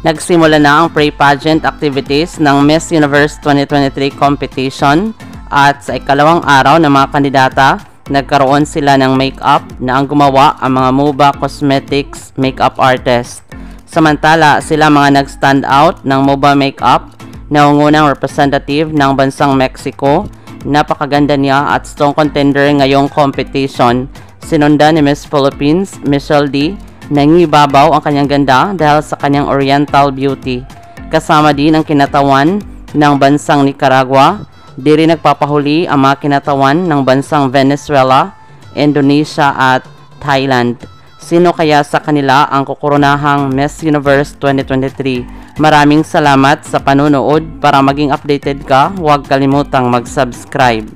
Nagsimula na ang pre-pageant activities ng Miss Universe 2023 competition at sa ikalawang araw ng mga kandidata, nagkaroon sila ng make-up na ang gumawa ang mga MOBA Cosmetics makeup artist. Samantala, sila mga nag-stand out ng MOBA makeup na ungunang representative ng bansang Mexico. Napakaganda niya at strong contender ngayong competition. Sinundan ni Miss Philippines, Michelle D, nangibabaw ang kanyang ganda dahil sa kanyang oriental beauty. Kasama din ang kinatawan ng bansang Nicaragua. Di rin nagpapahuli ang mga kinatawan ng bansang Venezuela, Indonesia at Thailand. Sino kaya sa kanila ang kukuronahang Miss Universe 2023? Maraming salamat sa panunood. Para maging updated ka, huwag kalimutang mag-subscribe.